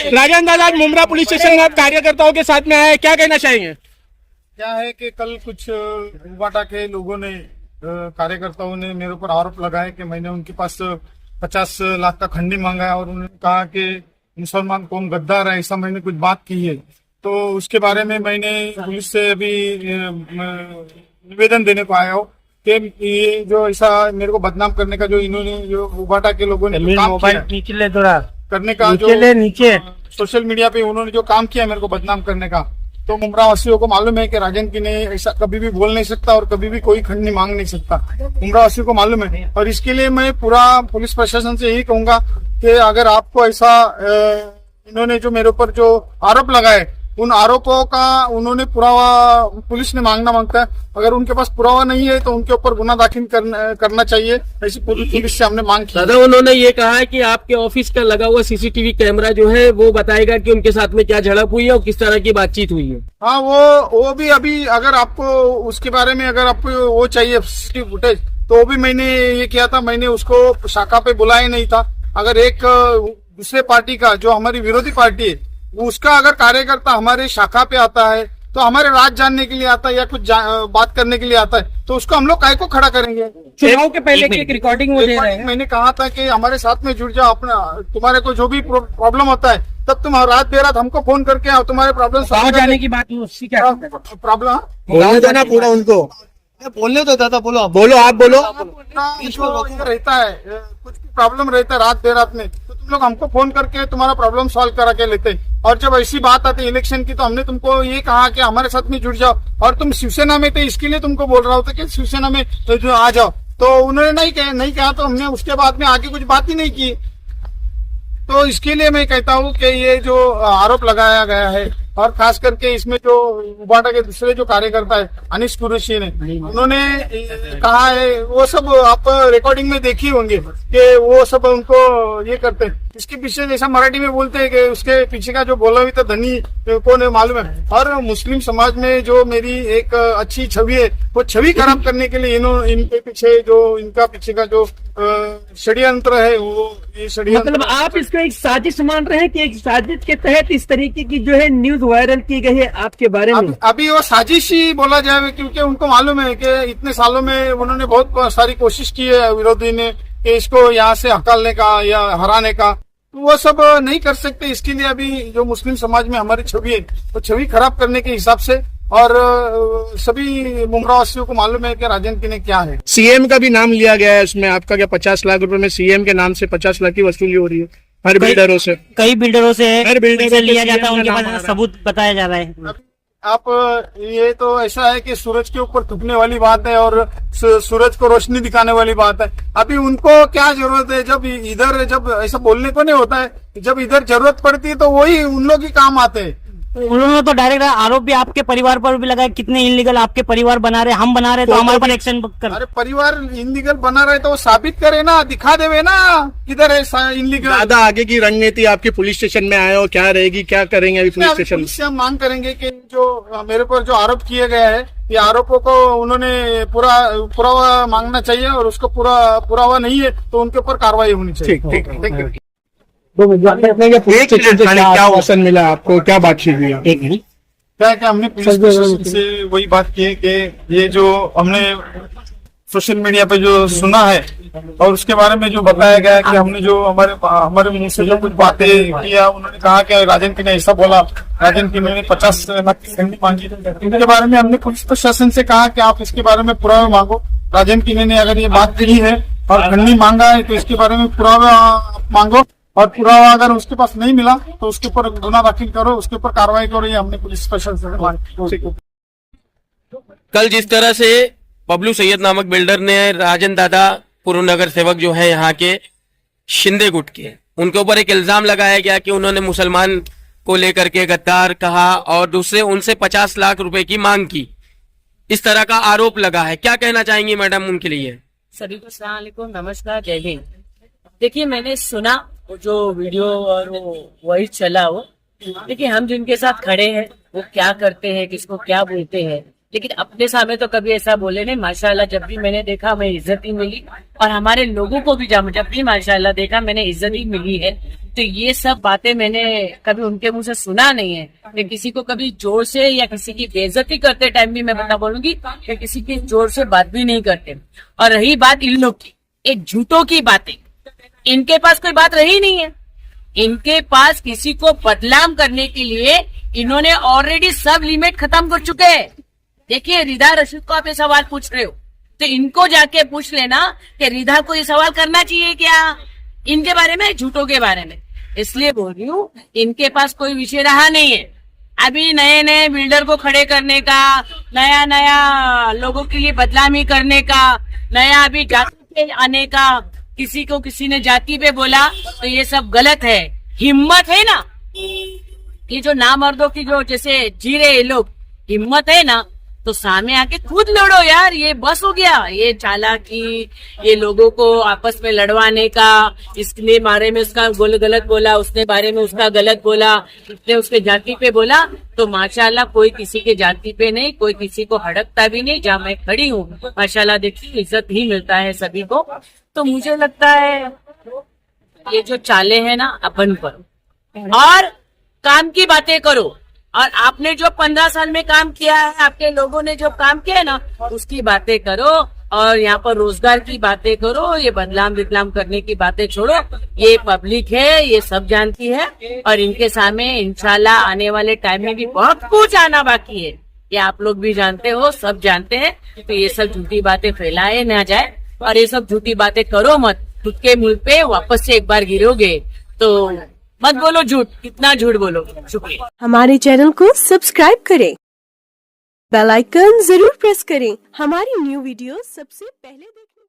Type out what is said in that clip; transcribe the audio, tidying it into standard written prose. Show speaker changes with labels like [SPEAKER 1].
[SPEAKER 1] राजन दादा Mumbra police station में कार्यकर्ताओं के साथ में आए, क्या कहना चाहेंगे?
[SPEAKER 2] क्या है कि कल कुछ उबाटा के लोगों ने कार्यकर्ताओं ने मेरे ऊपर आरोप लगाया कि मैंने उनके पास 50 लाख का खंडी मांगा है और उन्होंने कहा कि मुसलमान कौम गद्दार है, ऐसा मैंने कुछ बात की है। तो उसके बारे में मैंने पुलिस से अभी निवेदन देने को आया हूँ कि ये जो ऐसा मेरे को बदनाम करने का जो इन्होंने जो उबाटा के लोगों ने काम किया करने का जो सोशल मीडिया पे उन्होंने जो काम किया मेरे को बदनाम करने का, तो मुमरा वासियों को मालूम है कि राजन की ने ऐसा कभी भी बोल नहीं सकता और कभी भी कोई खंड नहीं मांग नहीं सकता। मुमरा वासियों को मालूम है और इसके लिए मैं पूरा पुलिस प्रशासन से यही कहूंगा कि अगर आपको ऐसा इन्होंने जो मेरे ऊपर जो आरोप लगाए उन आरोपों का उन्होंने पुरावा पुलिस ने मांगता है, अगर उनके पास पुरावा नहीं है तो उनके ऊपर गुना दाखिल करना चाहिए, ऐसी पुलिस से हमने मांग की।
[SPEAKER 3] दादा उन्होंने ये कहा है कि आपके ऑफिस का लगा हुआ सीसीटीवी कैमरा जो है वो बताएगा कि उनके साथ में क्या झड़प हुई है और किस तरह की बातचीत हुई है।
[SPEAKER 2] हाँ वो भी अभी अगर आपको उसके बारे में अगर आपको वो चाहिए सीसीटीवी फुटेज तो वो भी मैंने ये किया था, मैंने उसको शाखा पे बुलाया नहीं था। अगर एक दूसरे पार्टी का जो हमारी विरोधी पार्टी है उसका अगर कार्यकर्ता हमारे शाखा पे आता है तो हमारे राज जानने के लिए आता है या कुछ बात करने के लिए आता है तो उसको हम लोग काय को खड़ा करेंगे।
[SPEAKER 1] चुनाव के पहले की एक रिकॉर्डिंग वो दे रहे हैं।
[SPEAKER 2] मैंने कहा था कि हमारे साथ में जुड़ जाओ, अपना तुम्हारे को जो भी प्रॉब्लम होता है तब तुम रात बेरात हमको फोन करके आओ, तुम्हारे प्रॉब्लम
[SPEAKER 1] गाँव जाने की बात
[SPEAKER 2] प्रॉब्लम
[SPEAKER 1] बोलने दो ना पूरा उनको,
[SPEAKER 2] बोलने तो दादा बोलो
[SPEAKER 1] आप बोलो।
[SPEAKER 2] रहता है कुछ भी प्रॉब्लम रहता है रात बेरात में तो तुम लोग हमको फोन करके तुम्हारा प्रॉब्लम सॉल्व करा के लेते, और जब ऐसी बात आती है इलेक्शन की तो हमने तुमको ये कहा कि हमारे साथ में जुड़ जाओ और तुम शिवसेना में थे इसके लिए तुमको बोल रहा होता कि शिवसेना में तो जो आ जाओ, तो उन्होंने नहीं कहा तो हमने उसके बाद में आगे कुछ बात ही नहीं की। तो इसके लिए मैं कहता हूँ कि ये जो आरोप लगाया गया है और खास करके इसमें जो उबाटा के दूसरे जो कार्यकर्ता है अनिश कुरैशी ने उन्होंने कहा है वो सब आप रिकॉर्डिंग में देखी होंगे कि वो सब उनको ये करते हैं, इसके पीछे जैसा मराठी में बोलते हैं कि उसके पीछे का जो बोला हुई तो धनी कौन है मालूम है। और मुस्लिम समाज में जो मेरी एक अच्छी छवि है वो छवि खराब करने के लिए इनके पीछे जो इनका पीछे का जो षड्यंत्र है वो ये षड्यंत्र
[SPEAKER 3] मतलब आप इसको एक साजिश मान रहे हैं कि एक साजिश के तहत इस तरीके की जो है न्यूज वायरल की गई है आपके बारे में?
[SPEAKER 2] अभी वो साजिश ही बोला जाए क्योंकि उनको मालूम है कि इतने सालों में उन्होंने बहुत सारी कोशिश की है विरोधी ने कि इसको यहाँ से हकालने का या हराने का, तो वो सब नहीं कर सकते। इसके लिए अभी जो मुस्लिम समाज में हमारी छवि है वो छवि खराब करने के हिसाब से, और सभी मुमरा वासियों को मालूम है कि राजन की ने क्या है।
[SPEAKER 1] सीएम का भी नाम लिया गया है उसमें, आपका क्या 50 लाख रुपए में सीएम के नाम से 50 लाख की वसूली हो रही है हर बिल्डरों से,
[SPEAKER 4] कई बिल्डरों से
[SPEAKER 1] हर बिल्डर
[SPEAKER 4] लिया जाता है, उनके पास सबूत बताया जा रहा है।
[SPEAKER 2] आप ये तो ऐसा है कि सूरज के ऊपर थूकने वाली बात है और सूरज को रोशनी दिखाने वाली बात है। अभी उनको क्या जरूरत है, जब इधर जब ऐसा बोलने को नहीं होता है, जब इधर जरूरत पड़ती है तो वही उन लोग ही काम आते हैं।
[SPEAKER 4] उन्होंने तो डायरेक्ट आरोप भी आपके परिवार पर भी लगाया, कितने इनलीगल आपके परिवार बना रहे, हम बना रहे तो हमारे पर एक्शन कर।
[SPEAKER 2] अरे परिवार इनलीगल बना रहे तो वो साबित करे ना, दिखा देवे ना किधर है इनलीगल।
[SPEAKER 1] दादा आगे की रणनीति आपकी पुलिस स्टेशन में आए हो क्या रहेगी, क्या करेंगे अभी पुलिस स्टेशन में?
[SPEAKER 2] से हम मांग करेंगे कि जो मेरे पर जो आरोप किए गए हैं ये आरोपों को उन्होंने पुरावा मांगना चाहिए और उसको पुरावा नहीं है तो उनके ऊपर कार्रवाई होनी चाहिए।
[SPEAKER 1] ठीक। क्या आवासन मिला आपको, क्या बातचीत हुई?
[SPEAKER 2] क्या हमने पुलिस प्रशासन से वही बात की है कि ये जो हमने सोशल मीडिया पे जो सुना है और उसके बारे में जो बताया गया है कि हमने जो हमारे मुंह से जो कुछ बातें किया, उन्होंने कहा कि राजन की ने ऐसा बोला, राजन की ने 50 लाख की खंडी मांगी, इनके बारे में हमने पुलिस प्रशासन से कहा कि आप इसके बारे में पुरावा मांगो। राजन की ने अगर ये बात कही है और खंडी मांगा है तो इसके बारे में पुरावा मांगो, और पुरावा अगर उसके पास नहीं मिला तो उसके ऊपर गुना दाखिल करो, उसके ऊपर कार्रवाई करो। ये हमने पुलिस प्रशासन से मांग।
[SPEAKER 3] कल जिस तरह से बबलू सैयद नामक बिल्डर ने राजन दादा पूर्व नगर सेवक जो है यहाँ के शिंदे गुट के, उनके ऊपर एक इल्जाम लगाया गया कि उन्होंने मुसलमान को लेकर के गद्दार कहा और दूसरे उनसे 50 लाख रुपए की मांग की, इस तरह का आरोप लगा है। क्या कहना चाहेंगी मैडम उनके लिए?
[SPEAKER 5] सभी को अस्सलाम वालेकुम, नमस्कार, जय हिंद। देखिए मैंने सुना वो जो वीडियो और वो वही चला वो, देखिए हम जिनके साथ खड़े हैं वो क्या करते हैं, किसको क्या बोलते हैं, लेकिन अपने सामने तो कभी ऐसा बोले नहीं। माशाल्लाह जब भी मैंने देखा हमें इज्जत ही मिली, और हमारे लोगों को भी जब भी माशाल्लाह देखा मैंने इज्जत ही मिली है। तो ये सब बातें मैंने कभी उनके मुंह से सुना नहीं है कि किसी को कभी जोर से या किसी की बेइज्जती करते टाइम भी मैं बता बोलूंगी कि किसी की जोर से बात भी नहीं करते। और रही बात इन लोग की, एक झूठों की बातें, इनके पास कोई बात रही नहीं है। इनके पास किसी को बदनाम करने के लिए इन्होंने ऑलरेडी सब लिमिट खत्म कर चुके हैं। देखिए रिदा रशीद को आप ये सवाल पूछ रहे हो, तो इनको जाके पूछ लेना कि रिदा को ये सवाल करना चाहिए क्या इनके बारे में, झूठों के बारे में। इसलिए बोल रही हूँ इनके पास कोई विषय रहा नहीं है। अभी नए नए बिल्डर को खड़े करने का, नया नया लोगों के लिए बदनामी करने का, नया अभी जाति पे आने का, किसी को किसी ने जाति पे बोला तो ये सब गलत है। हिम्मत है ना, ये जो नामर्दों की जो जैसे जी रहे ये लोग, हिम्मत है ना तो सामने आके खुद लड़ो यार। ये बस हो गया, ये चालाकी, ये लोगों को आपस में लड़वाने का, इसने बारे में उसका गलत बोला, उसने बारे में उसका गलत बोला, उसने उसके जाति पे बोला। तो माशाल्लाह कोई किसी के जाति पे नहीं, कोई किसी को हड़कता भी नहीं। जहाँ मैं खड़ी हूँ माशाल्लाह देखिए इज्जत ही मिलता है सभी को। तो मुझे लगता है ये जो चाले हैं ना अपन पर, और काम की बातें करो। और आपने जो 15 साल में काम किया है, आपके लोगों ने जो काम किया है ना, उसकी बातें करो। और यहाँ पर रोजगार की बातें करो, ये बदलाम विदलाम करने की बातें छोड़ो। ये पब्लिक है, ये सब जानती है, और इनके सामने इंशाल्लाह आने वाले टाइम में भी बहुत कुछ आना बाकी है। ये आप लोग भी जानते हो, सब जानते हैं। तो ये सब झूठी बातें फैलाए ना जाए, और ये सब झूठी बातें करो मत। खुद के मुंह पे वापस से एक बार गिरोगे तो मत बोलो झूठ, कितना झूठ बोलो। शुक्रिया।
[SPEAKER 6] हमारे चैनल को सब्सक्राइब करें, बेल आइकन जरूर प्रेस करें हमारी न्यू वीडियो सबसे पहले देखने